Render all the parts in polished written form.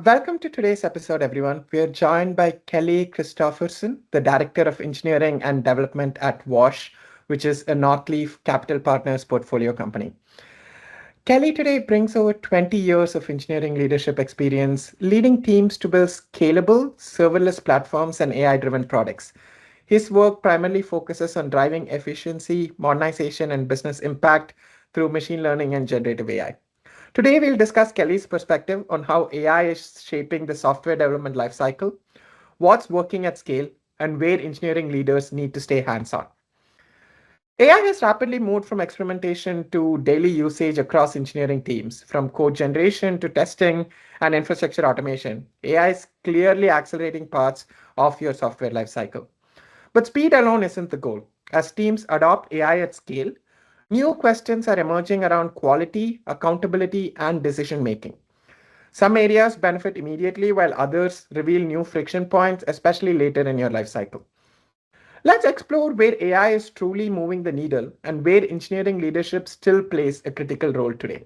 Welcome to today's episode, everyone. We are joined by Kelly Christoffersen, the Director of Engineering and Development at Wash, which is a Northleaf Capital Partners portfolio company. Kelly today brings over 20 years of engineering leadership experience, leading teams to build scalable, serverless platforms and AI-driven products. His work primarily focuses on driving efficiency, modernization, and business impact through machine learning and generative AI. Today, we'll discuss Kelly's perspective on how AI is shaping the software development lifecycle, what's working at scale, and where engineering leaders need to stay hands on. AI has rapidly moved from experimentation to daily usage across engineering teams, from code generation to testing and infrastructure automation. AI is clearly accelerating parts of your software lifecycle. But speed alone isn't the goal. As teams adopt AI at scale, new questions are emerging around quality, accountability, and decision making. Some areas benefit immediately, while others reveal new friction points, especially later in your lifecycle. Let's explore where AI is truly moving the needle and where engineering leadership still plays a critical role today.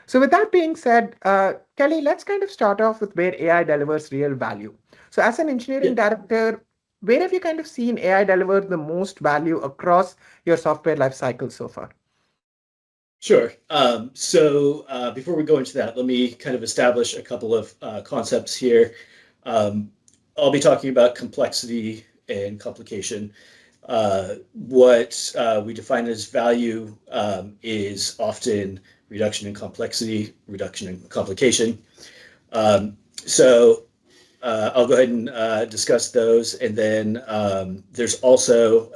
So, with that being said, Kelly, let's kind of start off with where AI delivers real value. So, as an Yeah, engineering director, where have you kind of seen AI deliver the most value across your software lifecycle so far? sure. Before we go into that, let me kind of establish a couple of concepts here. Um, I'll be talking about complexity and complication. What we define as value is often reduction in complexity, reduction in complication. Um, so I'll go ahead and discuss those. And then there's also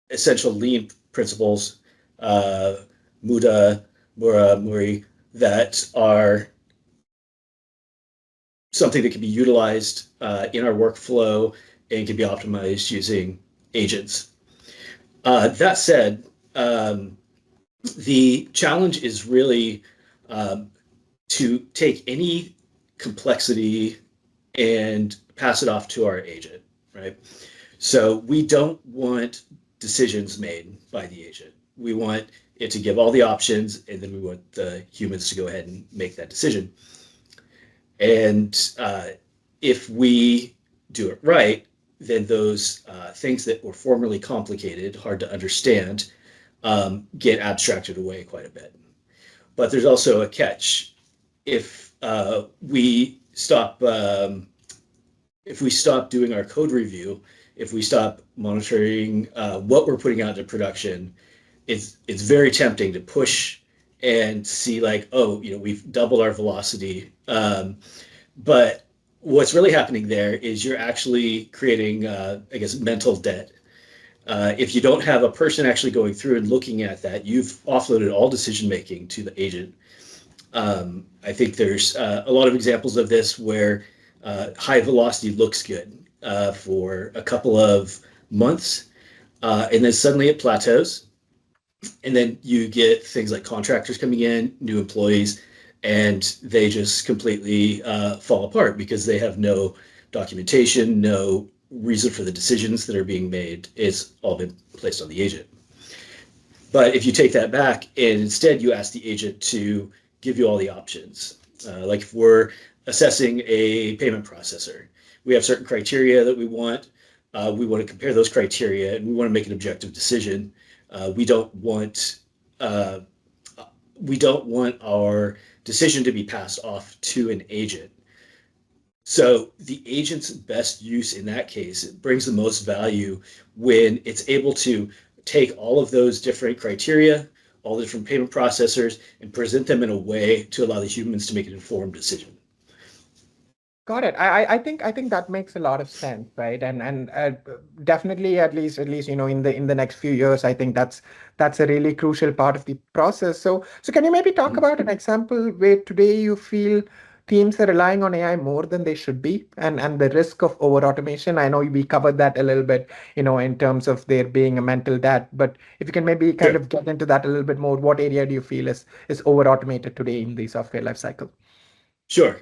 essential lean principles, uh, Muda, Mura, Muri, that are something that can be utilized in our workflow and can be optimized using agents. That said, the challenge is really um, to take any complexity and pass it off to our agent, right? So we don't want decisions made by the agent. We want it to give all the options, and then we want the humans to go ahead and make that decision. And if we do it right, then those things that were formerly complicated, hard to understand, get abstracted away quite a bit. But there's also a catch. If if we stop doing our code review, if we stop monitoring what we're putting out into production, it's very tempting to push and see like, oh, we've doubled our velocity. But what's really happening there is you're actually creating, I guess, mental debt. If you don't have a person actually going through and looking at that, you've offloaded all decision making to the agent. I think there's a lot of examples of this where high velocity looks good for a couple of months, and then suddenly it plateaus. And then you get things like contractors coming in, new employees, and they just completely fall apart because they have no documentation, no reason for the decisions that are being made. It's all been placed on the agent. But if you take that back and instead you ask the agent to give you all the options, like if we're assessing a payment processor, we have certain criteria that we want. We want to compare those criteria and we want to make an objective decision. We don't want our decision to be passed off to an agent. So the agent's best use in that case, it brings the most value when it's able to take all of those different criteria, all the different payment processors, and present them in a way to allow the humans to make an informed decision. Got it. I think that makes a lot of sense, right? And definitely at least in the next few years, I think that's a really crucial part of the process. So can you maybe talk Mhm. about an example where today you feel teams are relying on AI more than they should be, and the risk of over automation? I know we covered that a little bit, in terms of there being a mental debt, but if you can maybe kind Sure. of get into that a little bit more, what area do you feel is over automated today in the software lifecycle? Sure.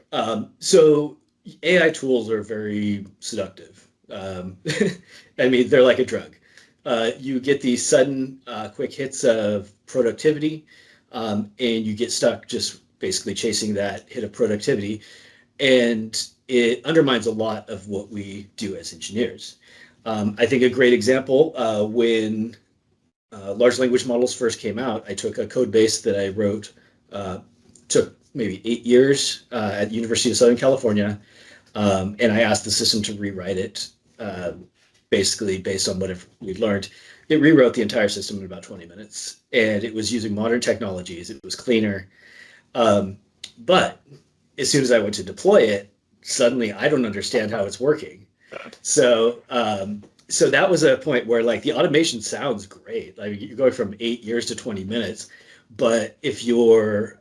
So AI tools are very seductive. I mean, they're like a drug. You get these sudden, quick hits of productivity, and you get stuck just basically chasing that hit of productivity, and it undermines a lot of what we do as engineers. I think a great example, when large language models first came out, I took a code base that I wrote, took maybe 8 years at the University of Southern California, and I asked the system to rewrite it, basically based on whatever we'd learned. It rewrote the entire system in about 20 minutes, and it was using modern technologies. It was cleaner. Um, but as soon as I went to deploy it, suddenly I don't understand how it's working. So that was a point where like the automation sounds great. Like you're going from 8 years to 20 minutes, but if you're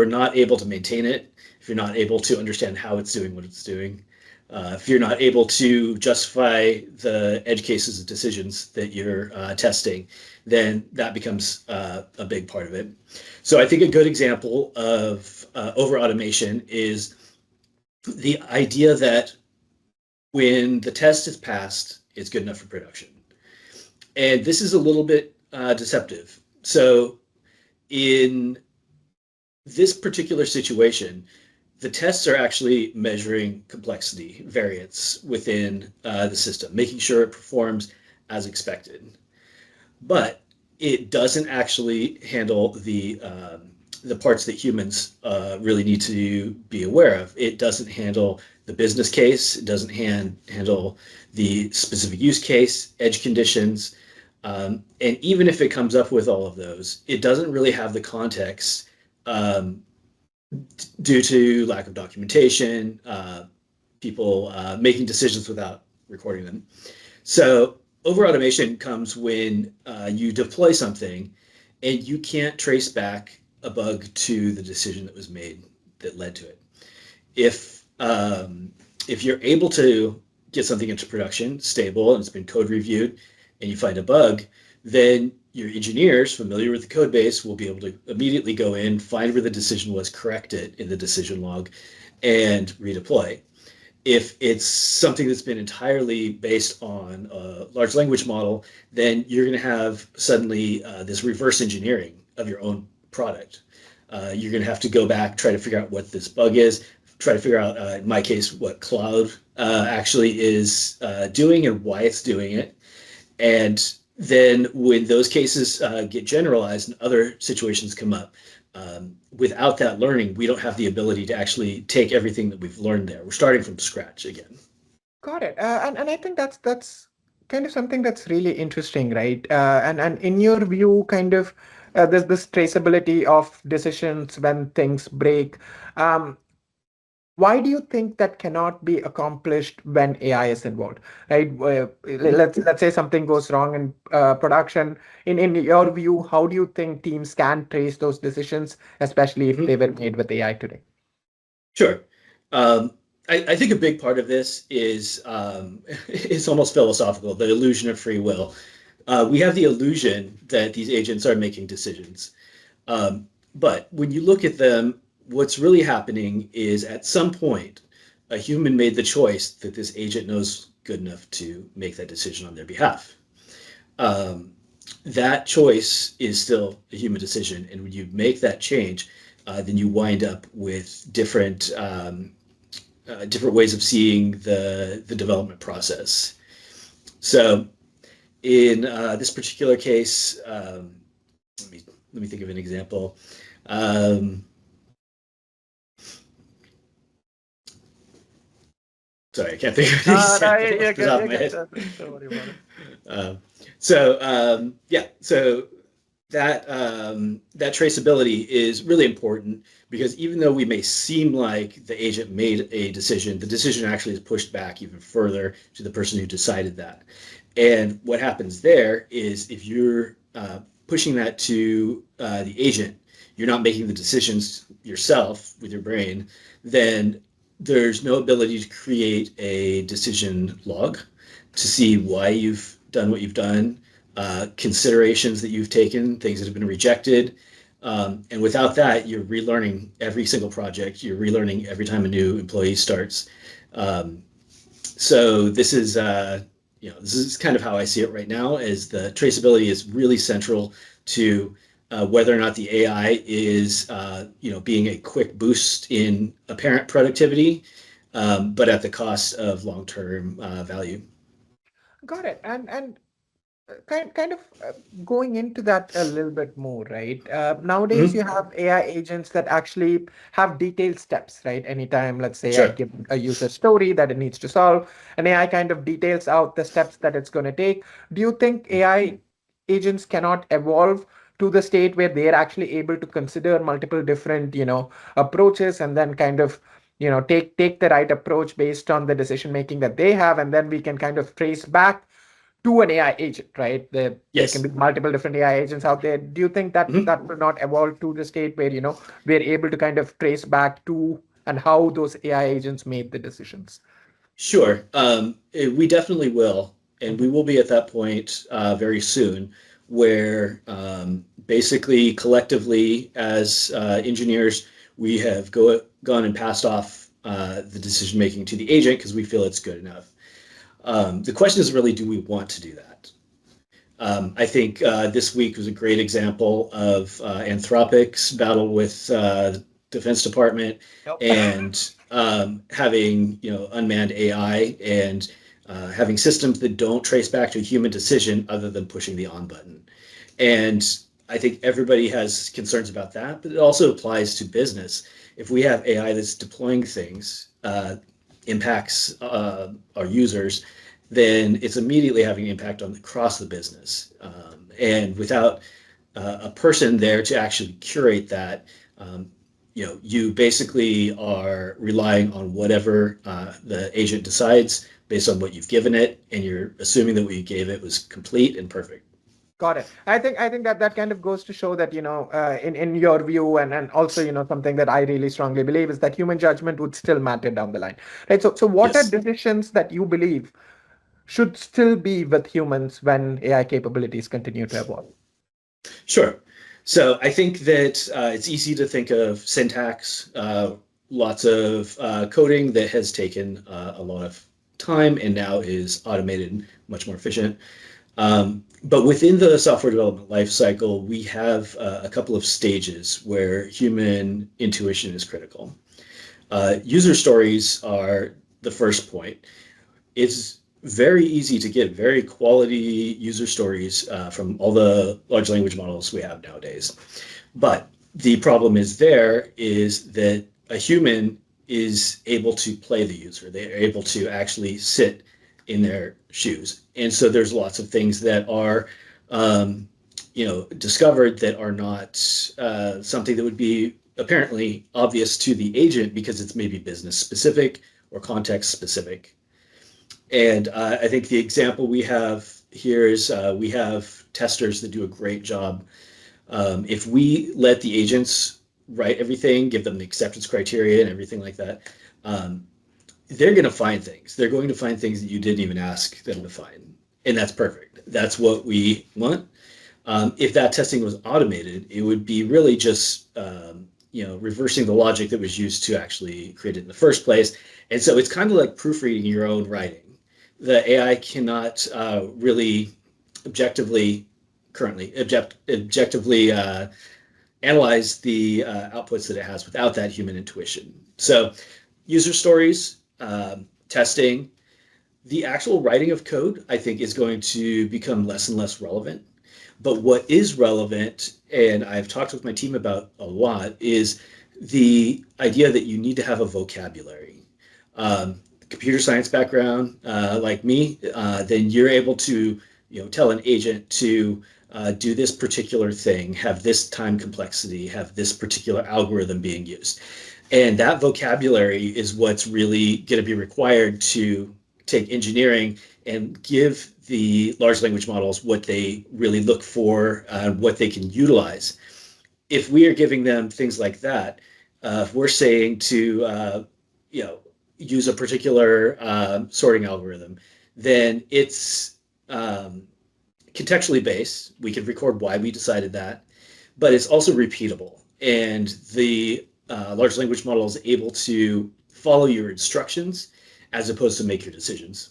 not able to maintain it, if you're not able to understand how it's doing what it's doing, if you're not able to justify the edge cases of decisions that you're testing, then that becomes a big part of it. So I think a good example of over automation is the idea that when the test is passed, it's good enough for production. And this is a little bit deceptive. So in this particular situation, the tests are actually measuring complexity, variance within the system, making sure it performs as expected. But it doesn't actually handle the parts that humans really need to be aware of. It doesn't handle the business case. It doesn't handle the specific use case, edge conditions. And even if it comes up with all of those, it doesn't really have the context, due to lack of documentation, people making decisions without recording them. So over automation comes when you deploy something and you can't trace back a bug to the decision that was made that led to it. If you're able to get something into production stable and it's been code reviewed and you find a bug, then your engineers familiar with the code base will be able to immediately go in, find where the decision was, correct it in the decision log, and redeploy. If it's something that's been entirely based on a large language model, then you're going to have suddenly this reverse engineering of your own product. You're going to have to go back, try to figure out what this bug is, try to figure out, in my case, what cloud actually is doing and why it's doing it. And then when those cases get generalized and other situations come up, without that learning, we don't have the ability to actually take everything that we've learned there. We're starting from scratch again. Got it. And I think that's kind of something that's really interesting, right? And in your view, kind of there's this traceability of decisions when things break. Um, why do you think that cannot be accomplished when AI is involved, right? Let's say something goes wrong in production. In your view, how do you think teams can trace those decisions, especially if they were made with AI today? Sure. Um, I think a big part of this is it's almost philosophical, the illusion of free will. We have the illusion that these agents are making decisions. But when you look at them, what's really happening is at some point, a human made the choice that this agent knows good enough to make that decision on their behalf. Um, that choice is still a human decision. And when you make that change, then you wind up with different ways of seeing the development process. So in this particular case, let me think of an example. Um, Sorry, I can't think of an No, example off the top of my head. don't worry about it. Um, yeah, so that traceability is really important because even though we may seem like the agent made a decision, the decision actually is pushed back even further to the person who decided that. And what happens there is if you're pushing that to the agent, you're not making the decisions yourself with your brain, then there's no ability to create a decision log to see why you've done what you've done, considerations that you've taken, things that have been rejected. And without that, you're relearning every single project. You're relearning every time a new employee starts. So this is, this is kind of how I see it right now. Is the traceability is really central to whether or not the AI is being a quick boost in apparent productivity, but at the cost of long-term value. Got it. And kind of going into that a little bit more, right? Nowadays, Mm-hmm. you have AI agents that actually have detailed steps, right? Anytime, let's say, I Sure. give a user story that it needs to solve, and AI kind of details out the steps that it's going to take. Do you think AI agents cannot evolve to the state where they are actually able to consider multiple different, approaches and then kind of take the right approach based on the decision making that they have, and then we can kind of trace back to an AI agent, right? There can Yes. be multiple different AI agents out there. Do you think that Mm-hmm. that will not evolve to the state where, we're able to kind of trace back to and how those AI agents made the decisions? Sure. We definitely will. And we Mhm. will be at that point very soon where basically collectively as engineers, we have gone and passed off the decision making to the agent because we feel it's good enough. The question is really, do we want to do that? I think this week was a great example of Anthropic's battle with Defense Department Yep. and having unmanned AI and having systems that don't trace back to a human decision other than pushing the on button. And I think everybody has concerns about that, but it also applies to business. If we have AI that's deploying things, impacts our users, then it's immediately having an impact on across the business. And without a person there to actually curate that, you basically are relying on whatever the agent decides based on what you've given it, and you're assuming that what you gave it was complete and perfect. Got it. I think that that kind of goes to show that, in your view, and also, something that I really strongly believe is that human judgment would still matter down the line. Right. So what are Yes. decisions that you believe should still be with humans when AI capabilities continue to evolve? Sure. So I think that it's easy to think of syntax, lots of coding that has taken a lot of time and now is automated, much more efficient. But within the software development lifecycle, we have a couple of stages where human intuition is critical. User stories are the first point. It's very easy to get very quality user stories from all the large language models we have nowadays. But the problem is that a human is able to play the user. They are able to actually sit in their shoes. And so there's lots of things that are discovered that are not something that would be apparently obvious to the agent because it's maybe business specific or context specific. And I think the example we have here is we have testers that do a great job. If we let the agents write everything, give them the acceptance criteria and everything like that, um, they're going to find things. They're going to find things that you didn't even ask them to find. And that's perfect. That's what we want. If that testing was automated, it would be really just reversing the logic that was used to actually create it in the first place. And so it's kind of like proofreading your own writing. The AI cannot really objectively objectively analyze the outputs that it has without that human intuition. So user stories, testing, the actual writing of code, I think, is going to become less and less relevant. But what is relevant, and I've talked with my team about a lot, is the idea that you need to have a vocabulary. Computer science background, like me, then you're able to, tell an agent to do this particular thing, have this time complexity, have this particular algorithm being used. And that vocabulary is what's really going to be required to take engineering and give the large language models what they really look for, what they can utilize. If we are giving them things like that, if we're saying to, you know, use a particular sorting algorithm, then it's contextually based. We can record why we decided that, but it's also repeatable. And the large language model is able to follow your instructions as opposed to make your decisions.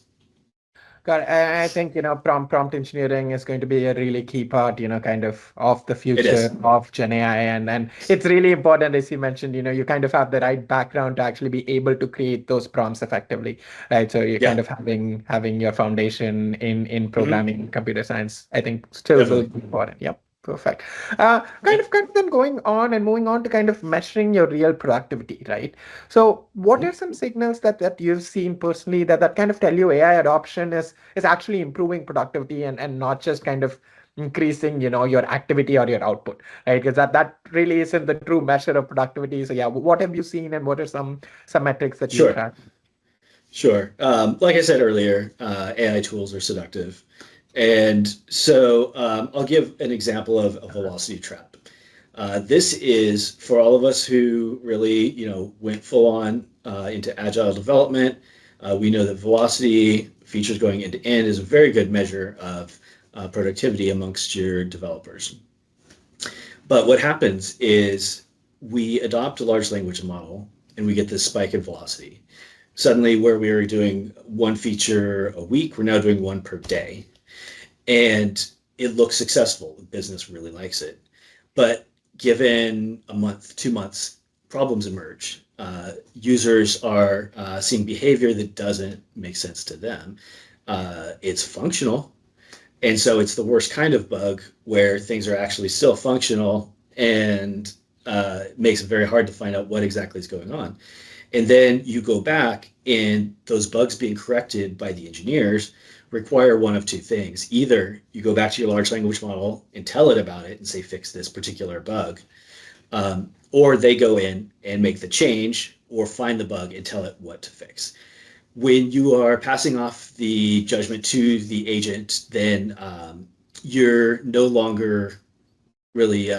Got it. I think, prompt engineering is going to be a really key part, kind of the It future is. of Gen AI. And it's really important, as you mentioned, you kind of have the right background to actually be able to create those prompts effectively, right? So you're kind Yeah. of having your foundation in Hmm. programming, computer science, I think still will Definitely. be important. Yep. Perfect. Kind of then going on and moving on to kind of measuring your real productivity, right? So, what Mhm. are some signals that you've seen personally that kind of tell you AI adoption is actually improving productivity and not just kind of increasing, your activity or your output, right? Because that really isn't the true measure of productivity. So, yeah, what have you seen and what are some metrics that you Sure. track? Sure. Like I said earlier, AI tools are seductive. And so I'll give an example of a velocity trap. This is for all of us who really, went full on into agile development. We know that velocity, features going end to end, is a very good measure of productivity amongst your developers. But what happens is we adopt a large language model and we get this spike in velocity. Suddenly, where we were doing one feature a week, we're now doing one per day. And it looks successful. The business really likes it. But given a month, 2 months, problems emerge. Users are seeing behavior that doesn't make sense to them. It's functional, and so it's the worst kind of bug where things are actually still functional and makes it very hard to find out what exactly is going on. And then you go back, and those bugs being corrected by the engineers require one of two things. Either you go back to your large language model and tell it about it and say, fix this particular bug, or they go in and make the change or find the bug and tell it what to fix. When you are passing off the judgment to the agent, then you're no longer really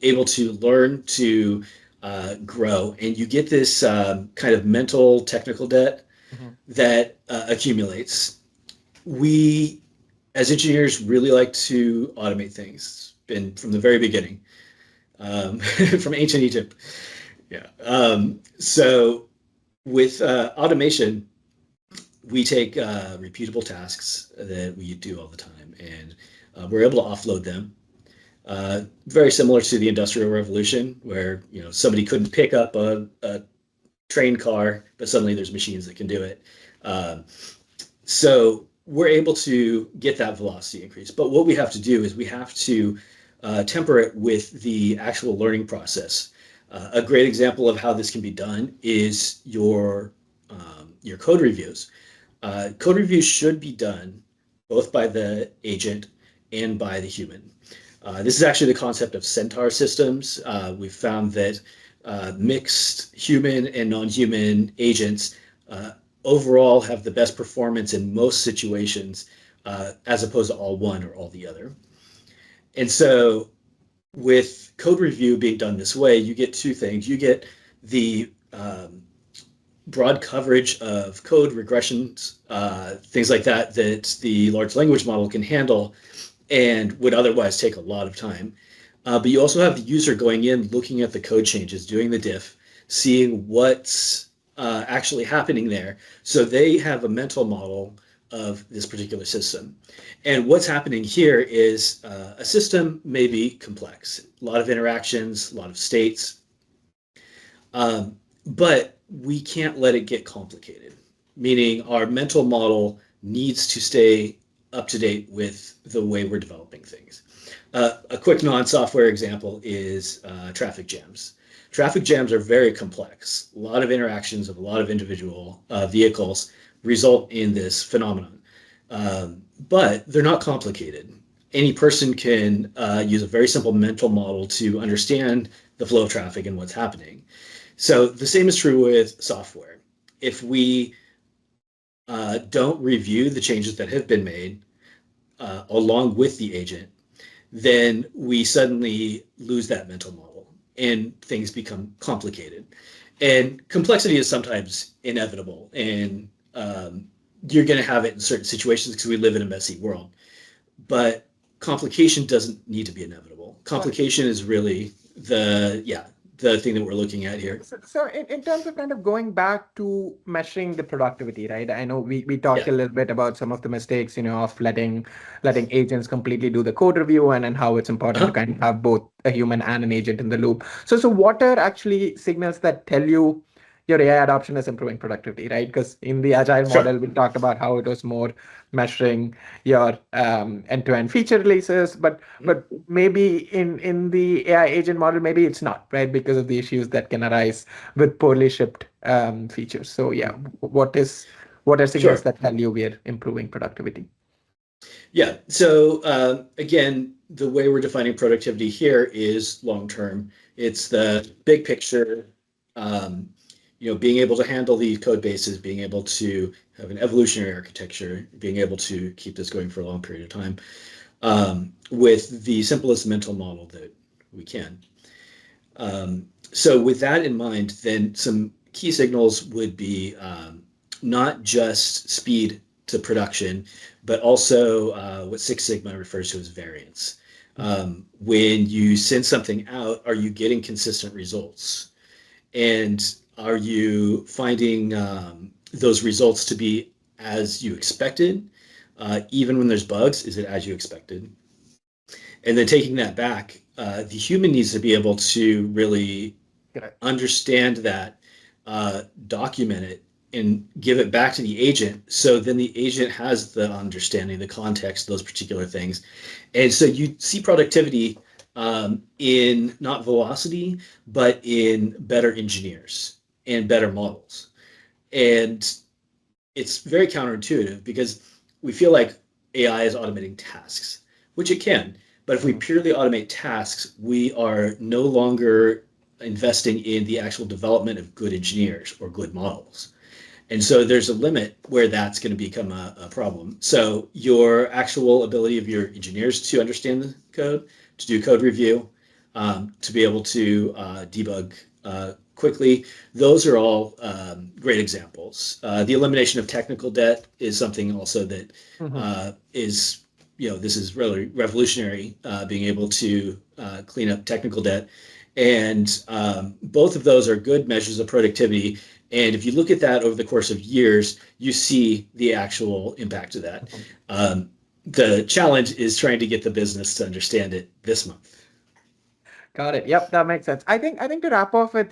able to learn to grow, and you get this kind of mental technical debt Mhm. that accumulates. We, as engineers, really like to automate things. It's been from the very beginning, from ancient Egypt. Yeah. So with automation, we take repeatable tasks that we do all the time, and we're able to offload them. Very similar to the Industrial Revolution, where somebody couldn't pick up a train car, but suddenly there's machines that can do it. Um, so we're able to get that velocity increase. But what we have to do is we have to temper it with the actual learning process. A great example of how this can be done is your code reviews. Code reviews should be done both by the agent and by the human. This is actually the concept of centaur systems. We've found that mixed human and non-human agents overall have the best performance in most situations, as opposed to all one or all the other. And so with code review being done this way, you get two things. You get the broad coverage of code regressions, things like that, that the large language model can handle and would otherwise take a lot of time. But you also have the user going in, looking at the code changes, doing the diff, seeing what's actually happening there. So they have a mental model of this particular system. And what's happening here is a system may be complex, a lot of interactions, a lot of states, but we can't let it get complicated, meaning our mental model needs to stay up to date with the way we're developing things. A quick non-software example is traffic jams. Traffic jams are very complex. A lot of interactions of a lot of individual vehicles result in this phenomenon, but they're not complicated. Any person can use a very simple mental model to understand the flow of traffic and what's happening. So the same is true with software. If we don't review the changes that have been made along with the agent, then we suddenly lose that mental model and things become complicated. And complexity is sometimes inevitable, and you're going to have it in certain situations because we live in a messy world. But complication doesn't need to be inevitable. Got it. Complication is really the thing that we're looking at here. So in terms of kind of going back to measuring the productivity, right? I know we talked Yeah. a little bit about some of the mistakes, of letting agents completely do the code review and how it's important to Uh-huh. kind of have both a human and an agent in the loop. So what are actually signals that tell you your AI adoption is improving productivity, right? Because in the agile Sure. model, we talked about how it was more measuring your end-to-end feature releases, but maybe in the AI agent model, maybe it's not, right? Because of the issues that can arise with poorly shipped features. So yeah, what are signals Sure. that tell you we're improving productivity? Yeah. So again, the way we're defining productivity here is long term. It's the big picture. Um, being able to handle these code bases, being able to have an evolutionary architecture, being able to keep this going for a long period of time, with the simplest mental model that we can. So with that in mind, then some key signals would be not just speed to production, but also what Six Sigma refers to as variance. When you send something out, are you getting consistent results? And are you finding those results to be as you expected? Even when there's bugs, is it as you expected? And then taking that back, the human needs to be able to really Correct. understand that, document it, and give it back to the agent. So then the agent has the understanding, the context, those particular things. And so you see productivity in not velocity, but in better engineers and better models. And it's very counterintuitive because we feel like AI is automating tasks, which it can. But if we Mhm. purely automate tasks, we are no longer investing in the actual development of good engineers or good models. And so there's a limit where that's going to become a problem. So your actual ability of your engineers to understand the code, to do code review, to be able to debug quickly, those are all great examples. The elimination of technical debt is something also that Mhm. is, this is really revolutionary, being able to clean up technical debt. And both of those are good measures of productivity. And if you look at that over the course of years, you see the actual impact of that. Mhm. Um, the challenge is trying to get the business to understand it this month. Got it. Yep, that makes sense. I think to wrap off with,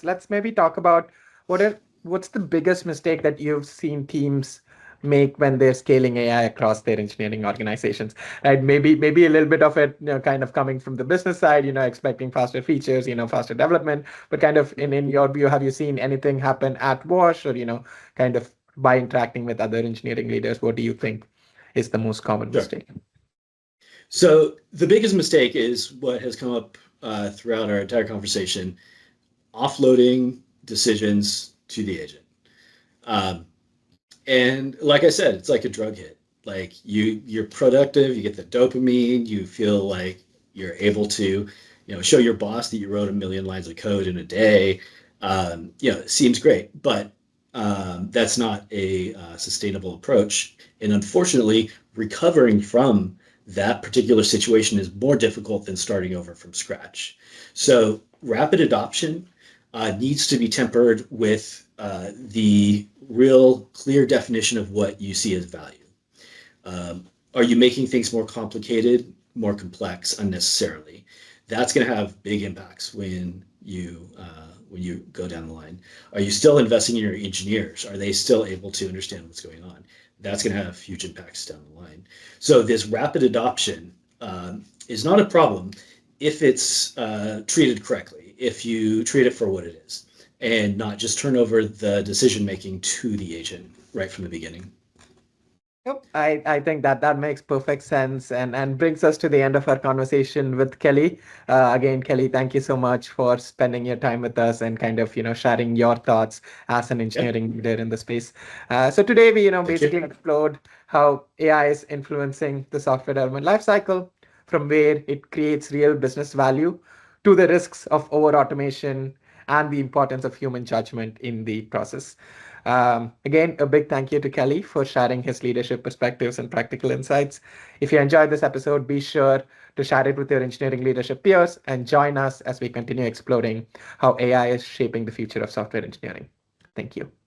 let's maybe talk about what's the biggest mistake that you've seen teams make when they're scaling AI across their engineering organizations. Right? Maybe a little bit of it, kind of coming from the business side, expecting faster features, faster development, but kind of in your view, have you seen anything happen at Wash or, kind of by interacting with other engineering leaders, what do you think is the most common Sure. mistake? So the biggest mistake is what has come up throughout our entire conversation: offloading decisions to the agent. Um, and like I said, it's like a drug hit. Like you're productive, you get the dopamine, you feel like you're able to, show your boss that you wrote a million lines of code in a day. It seems great, but that's not a sustainable approach. And unfortunately, recovering from that particular situation is more difficult than starting over from scratch. So rapid adoption needs to be tempered with the real clear definition of what you see as value. Are you making things more complicated, more complex unnecessarily? That's going to have big impacts when you go down the line. Are you still investing in your engineers? Are they still able to understand what's going on? That's going to have huge impacts down the line. So this rapid adoption is not a problem if it's treated correctly, if you treat it for what it is, and not just turn over the decision making to the agent right from the beginning. Yep, I think that makes perfect sense and brings us to the end of our conversation with Kelly. Again, Kelly, thank you so much for spending your time with us and kind of, sharing your thoughts as an Yeah, engineering leader in the space. So today we, thank you. basically explored how AI is influencing the software development lifecycle, from where it creates real business value to the risks of over automation and the importance of human judgment in the process. Again, a big thank you to Kelly for sharing his leadership perspectives and practical insights. If you enjoyed this episode, be sure to share it with your engineering leadership peers and join us as we continue exploring how AI is shaping the future of software engineering. Thank you.